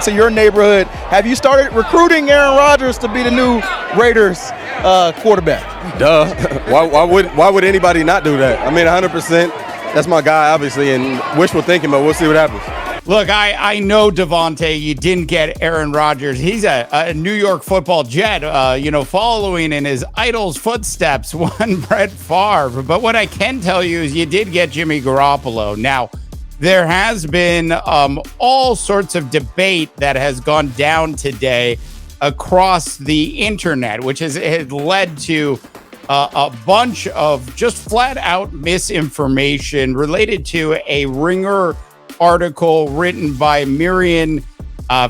to your neighborhood. Have you started recruiting Aaron Rodgers to be the new Raiders quarterback? Duh. Why would anybody not do that? I mean, 100%. That's my guy, obviously, and wishful thinking, but we'll see what happens. Look, I know, Davante, you didn't get Aaron Rodgers. He's a New York football Jet, following in his idol's footsteps, one Brett Favre. But what I can tell you is you did get Jimmy Garoppolo. Now, there has been all sorts of debate that has gone down today across the internet, which has led to a bunch of just flat out misinformation related to a Ringer article written by Marin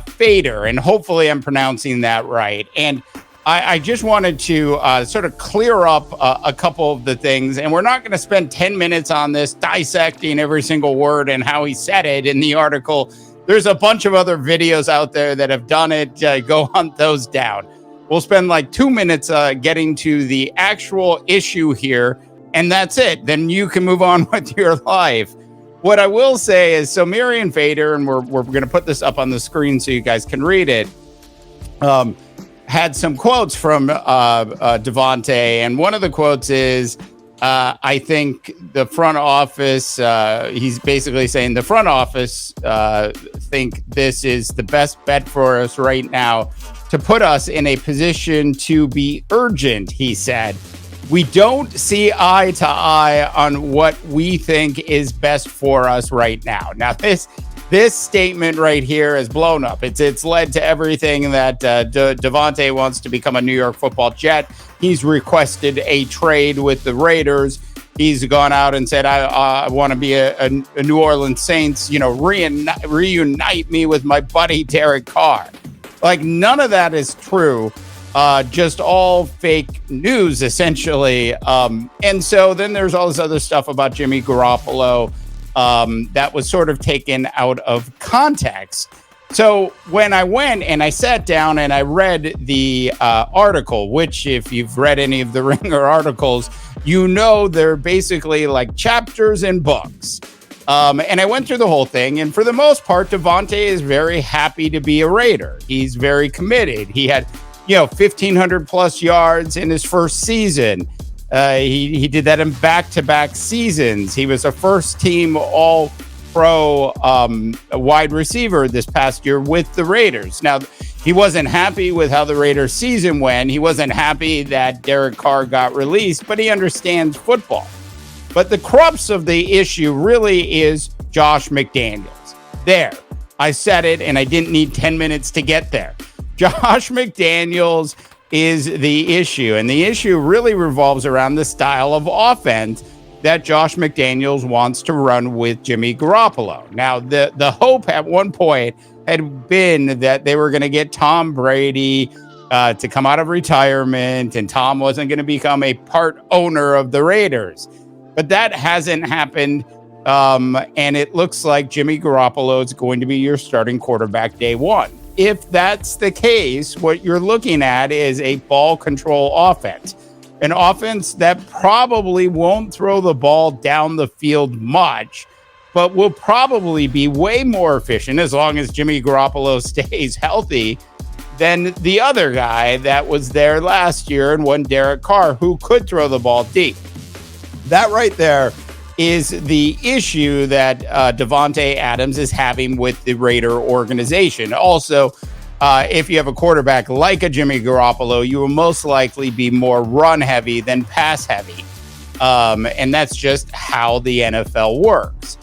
Fader, and hopefully I'm pronouncing that right. And I just wanted to sort of clear up a couple of the things, and we're not going to spend 10 minutes on this dissecting every single word and how he said it in the article. There's a bunch of other videos out there that have done it. Go hunt those down. We'll spend like 2 minutes getting to the actual issue here, and that's it. Then you can move on with your life. What I will say is, so Marin Fader, and we're going to put this up on the screen so you guys can read it, had some quotes from Davante, and one of the quotes is, I think the front office, he's basically saying the front office think this is the best bet for us right now to put us in a position to be urgent, he said. We don't see eye to eye on what we think is best for us right now. Now, this statement right here is blown up. It's led to everything that Davante wants to become a New York football Jet. He's requested a trade with the Raiders. He's gone out and said, I want to be a New Orleans Saints, reunite me with my buddy Derek Carr. Like, none of that is true. Just all fake news, essentially. And so then there's all this other stuff about Jimmy Garoppolo that was sort of taken out of context. So when I went and I sat down and I read the article, which if you've read any of the Ringer articles, you know they're basically like chapters in books. And I went through the whole thing. And for the most part, Davante is very happy to be a Raider. He's very committed. He had 1,500 plus yards in his first season. He did that in back-to-back seasons. He was a first-team All-Pro wide receiver this past year with the Raiders. Now, he wasn't happy with how the Raiders season went. He wasn't happy that Derek Carr got released, but he understands football. But the crux of the issue really is Josh McDaniels. There, I said it, and I didn't need 10 minutes to get there. Josh McDaniels is the issue, and the issue really revolves around the style of offense that Josh McDaniels wants to run with Jimmy Garoppolo. Now, the hope at one point had been that they were going to get Tom Brady to come out of retirement, and Tom wasn't going to become a part owner of the Raiders. But that hasn't happened, and it looks like Jimmy Garoppolo is going to be your starting quarterback day one. If that's the case, what you're looking at is a ball control offense, an offense that probably won't throw the ball down the field much, but will probably be way more efficient as long as Jimmy Garoppolo stays healthy than the other guy that was there last year and one Derek Carr, who could throw the ball deep. That right there is the issue that Devante Adams is having with the Raider organization. Also, if you have a quarterback like a Jimmy Garoppolo, you will most likely be more run heavy than pass heavy. And that's just how the NFL works.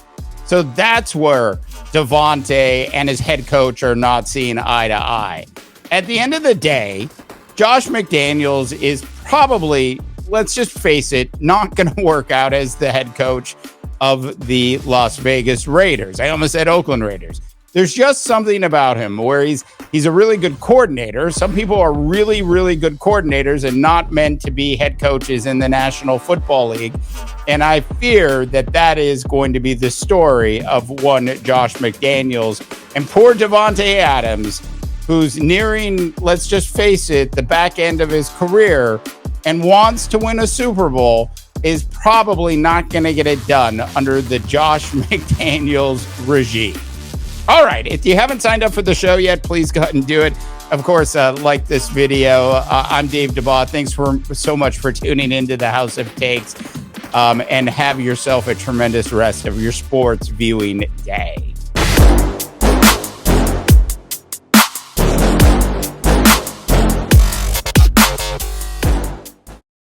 So that's where Davante and his head coach are not seeing eye to eye. At the end of the day, Josh McDaniels is probably, let's just face it, not going to work out as the head coach of the Las Vegas Raiders. I almost said Oakland Raiders. There's just something about him where he's a really good coordinator. Some people are really, really good coordinators and not meant to be head coaches in the National Football League. And I fear that that is going to be the story of one Josh McDaniels. And poor Davante Adams, who's nearing, let's just face it, the back end of his career and wants to win a Super Bowl, is probably not going to get it done under the Josh McDaniels regime. All right. If you haven't signed up for the show yet, please go ahead and do it. Of course, like this video. I'm Dave DeBaugh. Thanks so much for tuning into the House of Takes, and have yourself a tremendous rest of your sports viewing day.